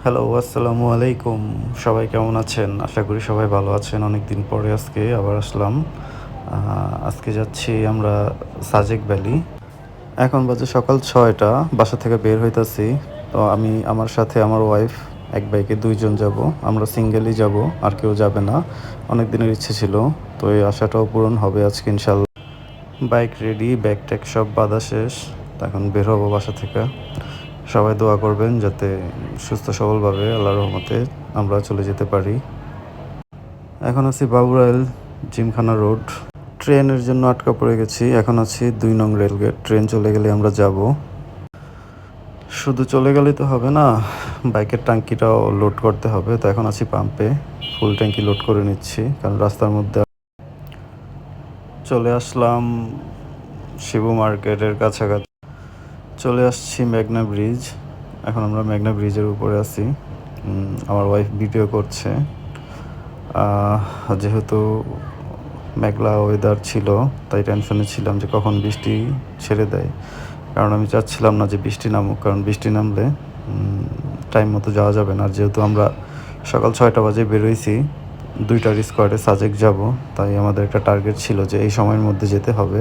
Hello, আসসালামু আলাইকুম। সবাই কেমন আছেন? আশা করি সবাই ভালো আছেন। অনেকদিন পরে আজকে আবার আসলাম। আজকে যাচ্ছি আমরা সাজেক ভ্যালি। এখন বাজে সকাল ৬টা, বাসা থেকে বের হইতাছি। তো আমি আমার সাথে আমার ওয়াইফ এক বাইকে ২ জন যাবো। আমরা সিঙ্গেলই যাবো, আর কেউ যাবে না। অনেক দিনের ইচ্ছে ছিল। তো এই আশাটাও পূরণ হবে আজকে ইনশাআল্লাহ। বাইক রেডি, ব্যাগ-ট্যাগ সব বাঁধা শেষ। তো এখন বের হবো বাসা থেকে। সবাই দোয়া করবেন যাতে সুস্থ সবলভাবে আল্লাহর রহমতে আমরা চলে যেতে পারি। এখন আছি বাবুরাইল জিমখানা রোড। ট্রেনের জন্য আটকা পড়ে গেছি। এখন আছি ২ নং রেলগেট। ট্রেন চলে গেলে আমরা যাব। শুধু চলে গেলেই তো হবে না, বাইকের ট্যাঙ্কিটাও লোড করতে হবে। তো এখন আছি পাম্পে, ফুল ট্যাঙ্কি লোড করে নিচ্ছি, কারণ রাস্তার মধ্যে চলে আসলাম শিবু মার্কেটের কাছাকাছি। চলে আসছি মেঘনা ব্রিজ। এখন আমরা মেঘনা ব্রিজের উপরে আছি। আমার ওয়াইফ ভিডিও করছে। যেহেতু মেঘলা ওয়েদার ছিল, তাই টেনশনে ছিলাম যে কখন বৃষ্টি ছেড়ে দেয়। কারণ আমি চাচ্ছিলাম না যে বৃষ্টি নামুক, কারণ বৃষ্টি নামলে টাইম মতো যাওয়া যাবে না। আর যেহেতু আমরা সকাল ৬টা বাজে বেরোইছি, ২টার স্কোয়াডে সাজেক যাব, তাই আমাদের একটা টার্গেট ছিল যে এই সময়ের মধ্যে যেতে হবে।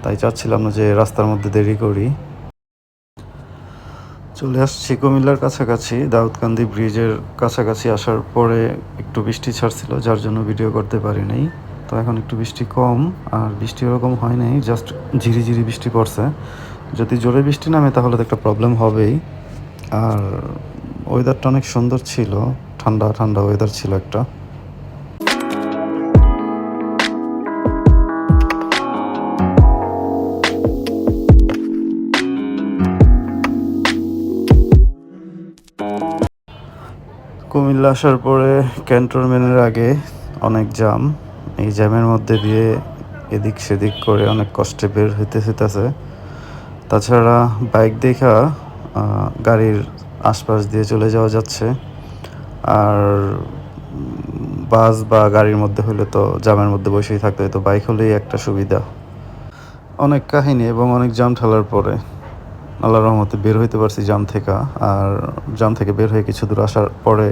তাই চাচ্ছিলাম না যে রাস্তার মধ্যে দেরি করি। চলে আসছি কুমিল্লার কাছাকাছি, দাউদকান্দি ব্রিজের কাছাকাছি আসার পরে একটু বৃষ্টি ছাড়ছিল, যার জন্য ভিডিও করতে পারি নাই। তো এখন একটু বৃষ্টি কম, আর বৃষ্টি ওরকম হয় নাই, জাস্ট ঝিরিঝিরি বৃষ্টি পড়ছে। যদি জোরে বৃষ্টি নামে তাহলে তো একটা প্রবলেম হবেই। আর ওয়েদারটা অনেক সুন্দর ছিল, ঠান্ডা ঠান্ডা ওয়েদার ছিল একটা। কুমিল্লা আসার পরে ক্যান্টনমেন্টের আগে অনেক জ্যাম। এই জ্যামের মধ্যে দিয়ে এদিক সেদিক করে অনেক কষ্টে বের হইতেছে। তাছাড়া বাইক দেখা গাড়ির আশপাশ দিয়ে চলে যাওয়া যাচ্ছে। আর বাস বা গাড়ির মধ্যে হলে তো জ্যামের মধ্যে বসেই থাকতে হতো, বাইক হলেই একটা সুবিধা। অনেক কাহিনী এবং অনেক জ্যাম ঠেলার পরে আল্লাহর রহমতে বের হইতে পারছি জ্যাম থেকে। আর জ্যাম থেকে বের হয়ে কিছু দূর আসার পরে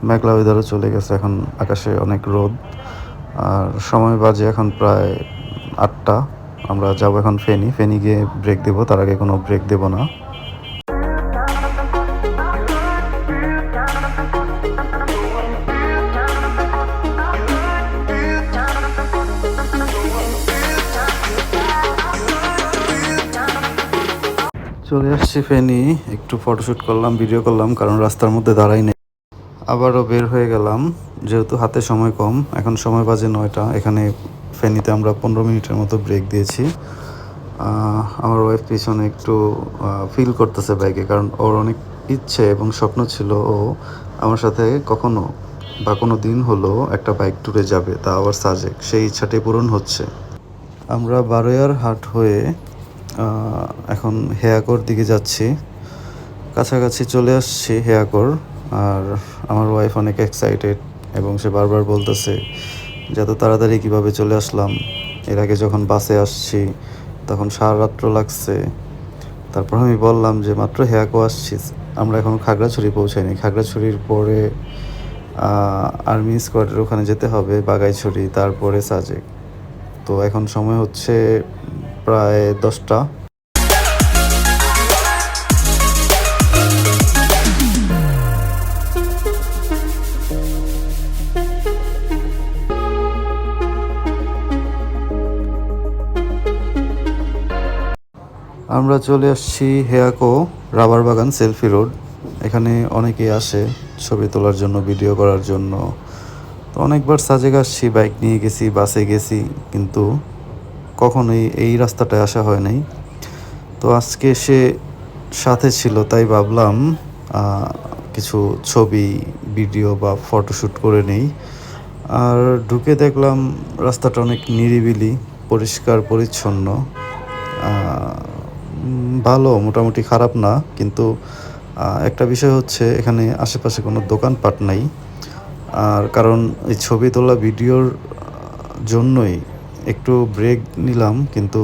মেঘলা ওয়েদারও চলে গেছে, এখন আকাশে অনেক রোদ। আর সময় বাজে এখন প্রায় ৮টা। আমরা যাব এখন ফেনী গিয়ে ব্রেক দেবো, তার আগে কোনো ব্রেক দেবো না। চলে আসছি ফেনী, একটু ফটোশ্যুট করলাম, ভিডিও করলাম, কারণ রাস্তার মধ্যে দাঁড়াই নেই। আবারও বের হয়ে গেলাম, যেহেতু হাতে সময় কম। এখন সময় বাজে ৯টা। এখানে ফেনীতে আমরা ১৫ মিনিটের মতো ব্রেক দিয়েছি। আমার ওয়াইফ পিছনে একটু ফিল করতেছে বাইকে, কারণ ওর অনেক ইচ্ছে এবং স্বপ্ন ছিল ও আমার সাথে কখনো বা কোনো দিন হলো একটা বাইক ট্যুরে যাবে, তা আবার সাজেক। সেই ইচ্ছাটাই পূরণ হচ্ছে। আমরা বারোয়ার হাট হয়ে এখন হেয়াকোর দিকে যাচ্ছি। কাছাকাছি চলে আসছি হেয়াকোর। আর আমার ওয়াইফ অনেক এক্সাইটেড এবং সে বারবার বলতেছে যে এত তাড়াতাড়ি কীভাবে চলে আসলাম। এর আগে যখন বাসে আসছি তখন সারা রাত্র লাগছে। তারপর আমি বললাম যে মাত্র হেয়াকো আসছি, আমরা এখন খাগড়াছড়ি পৌঁছাইনি। খাগড়াছড়ির পরে আর্মি স্কোয়াডের ওখানে যেতে হবে, বাগাইছড়ি, তারপরে সাজেক। তো এখন সময় হচ্ছে প্রায় 10টা। আমরা চলে আসছি হেয়াকো রাবার বাগান সেলফি রোড। এখানে অনেকেই আসে ছবি তোলার জন্য, ভিডিও করার জন্য। তো অনেকবার সাজেক আসছি, বাইক নিয়ে গেছি, বাসে গেছি, কিন্তু কখনোই এই রাস্তাটায় আসা হয় নাই। তো আজকে সে সাথে ছিল, তাই ভাবলাম কিছু ছবি, ভিডিও বা ফটোশ্যুট করে নেই। আর ঢুকে দেখলাম রাস্তাটা অনেক নিরিবিলি, পরিষ্কার পরিচ্ছন্ন, ভালো, মোটামুটি খারাপ না। কিন্তু একটা বিষয় হচ্ছে এখানে আশেপাশে কোনো দোকানপাট নাই। আর কারণ এই ছবি তোলা ভিডিওর জন্যই একটু ব্রেক নিলাম, কিন্তু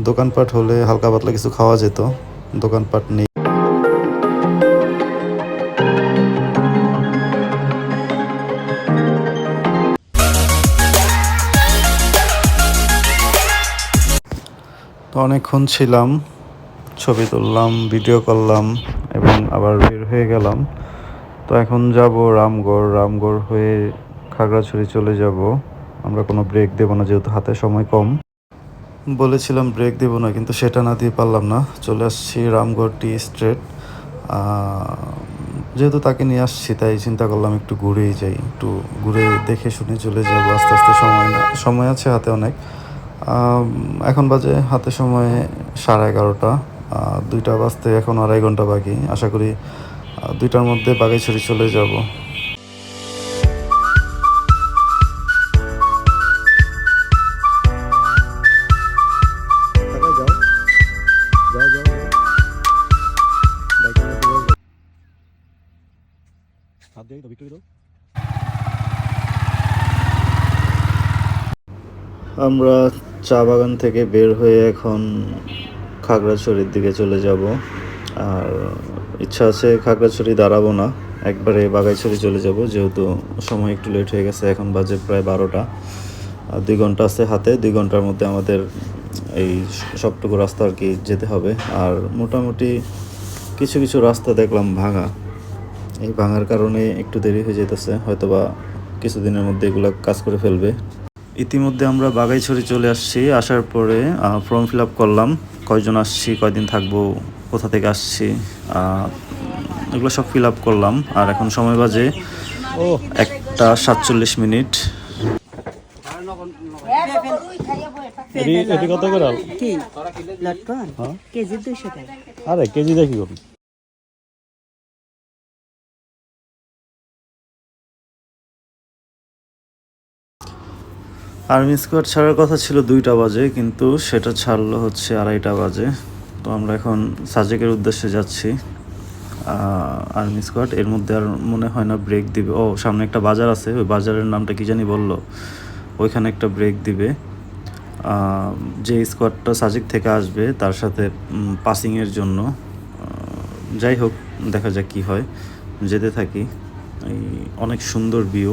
দোকানপাট হলে হালকা পাতলা কিছু খাওয়া যেত, দোকানপাট নেই। তো অনেকক্ষণ ছিলাম, ছবি তুললাম, ভিডিও করলাম এবং আবার বের হয়ে গেলাম। তো এখন যাব রামগড়, রামগড় হয়ে খাগড়াছড়ি চলে যাব। আমরা কোনো ব্রেক দেবো না, যেহেতু হাতে সময় কম। বলেছিলাম ব্রেক দেবো না, কিন্তু সেটা না দিয়ে পারলাম না, চলে আসছি রামগড় টি স্ট্রিট। যেহেতু তাকে নিয়ে আসছি, তাই চিন্তা করলাম একটু ঘুরেই যাই, একটু ঘুরে দেখে শুনে চলে যাব। আস্তে আস্তে সময় আছে হাতে অনেক। এখন বাজে হাতে সময় 11:30। 2টা বাজতে এখন 2.5 ঘন্টা বাকি। আশা করি 2টার মধ্যে বাগাইছড়ি চলে যাব। আমরা চা বাগান থেকে বের হয়ে এখন খাগড়াছড়ির দিকে চলে যাব। আর ইচ্ছা আছে খাগড়াছড়ি দাঁড়াবো না, একবারে বাগাইছড়ি চলে যাব, যেহেতু সময় একটু লেট হয়ে গেছে। এখন বাজে প্রায় 12টা। আর 2 ঘন্টা আছে হাতে, 2 ঘন্টার মধ্যে আমাদের এই সবটুকু রাস্তা আর কি যেতে হবে। আর মোটামুটি কিছু কিছু রাস্তা দেখলাম ভাঙা, এই ভাঙার কারণে একটু দেরি হয়ে যেতেছে, হয়তোবা কিছুদিনের মধ্যে এগুলো কাজ করে ফেলবে। ইতিমধ্যে আমরা বাগাইছড়ি চলে আসছি। আসার পরে ফর্ম ফিল আপ করলাম, কয়জন আসছি, কয়দিন থাকবো, কোথা থেকে আসছি, এগুলো সব ফিল আপ করলাম। আর এখন সময় বাজে 1:47। এটি কত করে কি লটকন কেজি 200 টাকা। আরে কেজি দেখি করুন। আর্মি স্কোয়াড ছাড়ার কথা ছিল 2টা বাজে, কিন্তু সেটা ছাড়লো হচ্ছে 2:30 বাজে। তো আমরা এখন সাজেকের উদ্দেশ্যে যাচ্ছি। আর্মি স্কোয়াড এর মধ্যে আর মনে হয় না ব্রেক দিবে। ও, সামনে একটা বাজার আছে, ওই বাজারের নামটা কি জানি বললো, ওইখানে একটা ব্রেক দিবে। যে স্কোয়াডটা সাজেক থেকে আসবে তার সাথে পাসিংয়ের জন্য। যাই হোক, দেখা যাক কী হয়, যেতে থাকি। এই অনেক সুন্দর ভিউ,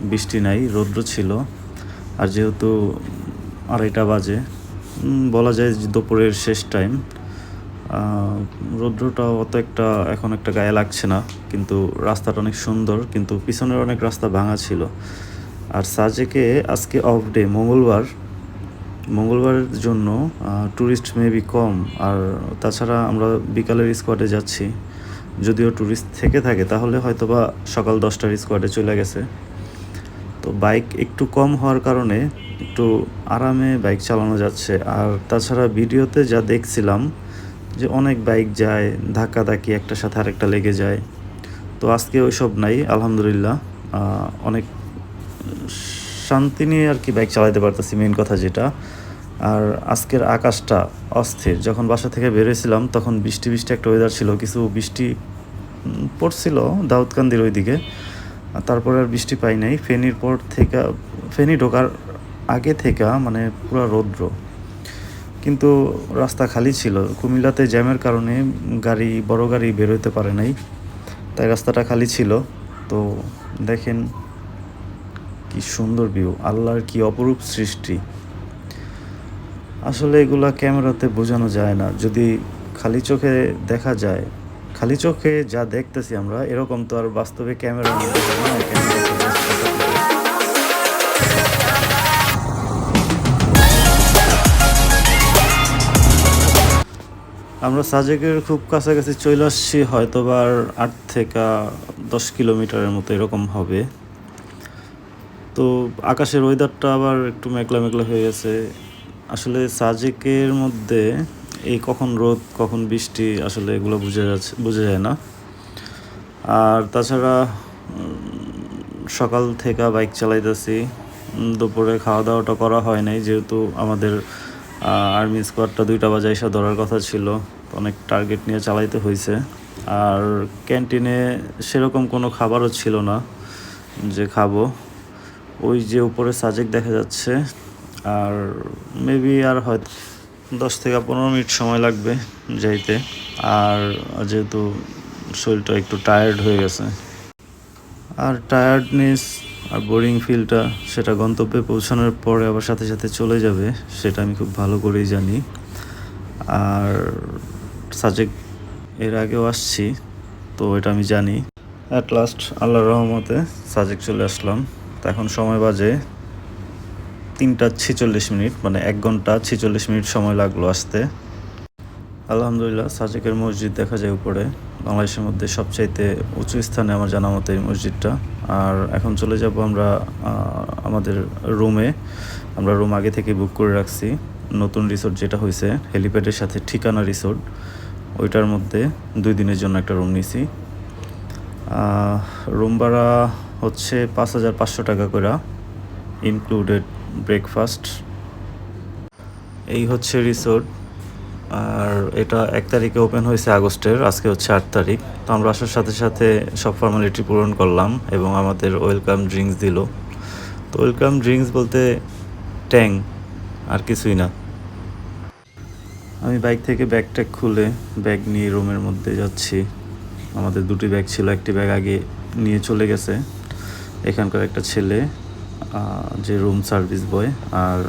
বৃষ্টি নাই, রৌদ্র ছিল। আর যেহেতু 2:30 বাজে, বলা যায় যে দুপুরের শেষ টাইম, রৌদ্রটা অত একটা এখন একটা গায়ে লাগছে না, কিন্তু রাস্তাটা অনেক সুন্দর, কিন্তু পিছনের অনেক রাস্তা ভাঙা ছিল। আর সাজেকে আজকে অফ ডে, মঙ্গলবারের জন্য ট্যুরিস্ট মেবি কম। আর তাছাড়া আমরা বিকালের স্কোয়াডে যাচ্ছি, যদিও ট্যুরিস্ট থেকে থাকে তাহলে হয়তো বা সকাল 10টার স্কোয়াডে চলে গেছে। তো বাইক একটু কম হওয়ার কারণে একটু আরামে বাইক চালানো যাচ্ছে। আর তাছাড়া ভিডিওতে যা দেখছিলাম যে অনেক বাইক যায়, ধাক্কাধাক্কি, একটার সাথে আরেকটা লেগে যায়। তো আজকে ওইসব নাই, আলহামদুলিল্লাহ। অনেক শান্তি নিয়ে আর কি বাইক চালাতে পারতেছি, মেন কথা যেটা। আর আজকের আকাশটা অস্থির। যখন বাসা থেকে বেরিয়েছিলাম তখন বৃষ্টি বৃষ্টি একটা ওয়েদার ছিল, কিছু বৃষ্টি পড়ছিল দাউদকান্দির ওইদিকে। আর তারপরে আর বৃষ্টি পাই নাই। ফেনী ঢোকার আগে থেকে মানে পুরো রৌদ্র, কিন্তু রাস্তা খালি ছিল। কুমিল্লাতে জ্যামের কারণে বড় গাড়ি বেরোতে পারে নাই, তাই রাস্তাটা খালি ছিল। তো দেখেন কি সুন্দর ভিউ, আল্লাহর কি অপরূপ সৃষ্টি। আসলে এগুলা ক্যামেরাতে বোঝানো যায় না, যদি খালি চোখে দেখা যায়। খালি চোখে যা দেখতেছি আমরা, এরকম তো আর বাস্তবে ক্যামেরা আমরা সাজেকের খুব কাছাকাছি চলে আসছি, হয়তো বা 8 থেকে 10 কিলোমিটারের মতো এরকম হবে। তো আকাশের ওয়েদারটা আবার একটু মেঘলা মেঘলা হয়ে গেছে। আসলে সাজেকের মধ্যে এই কখন রোদ কখন বৃষ্টি, আসলে এগুলো বোঝা যায় না। আর তাছাড়া সকাল থেকে বাইক চালাইতেছি, দুপুরে খাওয়া দাওয়াটা করা হয় নাই, যেহেতু আমাদের আর্মি স্কোয়াডটা 2টা বাজে এসে ধরার কথা ছিল। অনেক টার্গেট নিয়ে চালাইতে হয়েছে। আর ক্যান্টিনে সেরকম কোনো খাবারও ছিল না যে খাবো। ওই যে উপরে সাজেক দেখা যাচ্ছে, আর মেবি আর হয়তো 10 থেকে 15 মিনিট সময় লাগবে যাইতে। আর যেহেতু শরীরটা একটু টায়ার্ড হয়ে গেছে, আর টায়ার্ডনেস আর বোরিং ফিলটা সেটা গন্তব্যে পৌঁছানোর পরে আবার সাথে সাথে চলে যাবে, সেটা আমি খুব ভালো করেই জানি। আর সাজেক এর আগেও আসছি, তো এটা আমি জানি। অ্যাট লাস্ট আল্লাহর রহমতে সাজেক চলে আসলাম। তো এখন সময় বাজে 3:46, মানে 1 ঘন্টা 46 মিনিট সময় লাগলো আসতে। আলহামদুলিল্লাহ, সাজেকের মসজিদ দেখা যায় উপরে, বাংলাদেশের মধ্যে সবচাইতে উঁচু স্থানে আমার জানা মতো এই মসজিদটা। আর এখন চলে যাব আমরা আমাদের রুমে। আমরা রুম আগে থেকে বুক করে রাখছি, নতুন রিসোর্ট যেটা হয়েছে হেলিপ্যাডের সাথে ঠিকানা রিসোর্ট, ওইটার মধ্যে 2 দিনের জন্য একটা রুম নিছি। রুম ভাড়া হচ্ছে 5,500 টাকা করে, ইনক্লুডেড ব্রেকফাস্ট। এই হচ্ছে রিসোর্ট। আর এটা 1 তারিখে ওপেন হয়েছে আগস্টের, আজকে হচ্ছে 8 তারিখ। তো আমরা আসার সাথে সাথে সব ফর্মালিটি পূরণ করলাম এবং আমাদের ওয়েলকাম ড্রিঙ্কস দিল। তো ওয়েলকাম ড্রিঙ্কস বলতে ট্যাং, আর কিছুই না। আমি বাইক থেকে ব্যাগ ট্যাগ খুলে ব্যাগ নিয়ে রুমের মধ্যে যাচ্ছি। আমাদের 2টি ব্যাগ ছিল, একটি ব্যাগ আগে নিয়ে চলে গেছে এখানকার একটা ছেলে, যে রুম সার্ভিস বয়। আর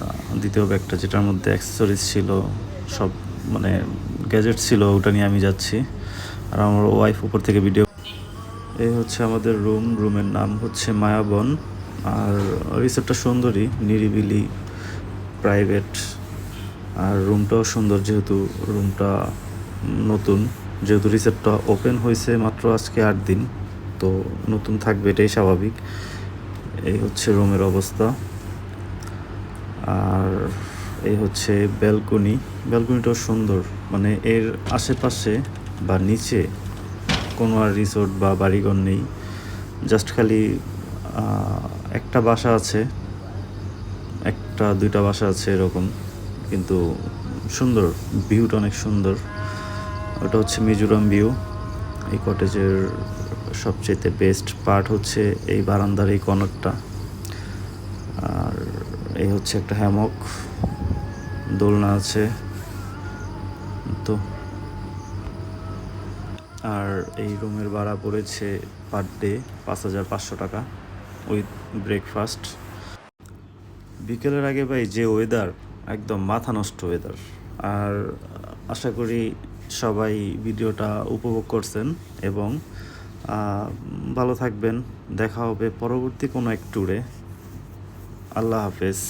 দ্বিতীয় ব্যাগটা, যেটার মধ্যে অ্যাক্সেসরিজ ছিল, সব মানে গ্যাজেট ছিল, ওটা নিয়ে আমি যাচ্ছি। আর আমার ওয়াইফ উপর থেকে ভিডিও। এই হচ্ছে আমাদের রুমের নাম হচ্ছে মায়াবন। আর রিসোর্টটা সুন্দরই, নিরিবিলি, প্রাইভেট। আর রুমটাও সুন্দর, যেহেতু রুমটা নতুন, যেহেতু রিসোর্টটা ওপেন হয়েছে মাত্র আজকে 8 দিন, তো নতুন থাকবে এটাই স্বাভাবিক। এই হচ্ছে রুমের অবস্থা। আর এই হচ্ছে ব্যালকনিটাও সুন্দর, মানে এর আশেপাশে বা নিচে কোনো আর রিসোর্ট বা বাড়িঘর নেই, জাস্ট খালি একটা বাসা আছে, 1-2টা বাসা আছে এরকম। কিন্তু সুন্দর, ভিউটা অনেক সুন্দর। ওটা হচ্ছে মিজোরাম ভিউ। এই কটেজের সবচেয়ে বেস্ট পার্ট হচ্ছে এই বারান্দার এই কর্নারটা। আর এই হচ্ছে একটা হ্যামক, দোলনা আছে তো। আর এই রুমের ভাড়া পড়েছে পার ডে 5,500 টাকা উইথ ব্রেকফাস্ট। বিকেলের আগে ভাই যে ওয়েদার, একদম মাথা নষ্ট ওয়েদার। আর আশা করি সবাই ভিডিওটা উপভোগ করছেন এবং ভালো থাকবেন। দেখা হবে পরবর্তী কোনো এক ট্যুরে। আল্লাহ হাফেজ।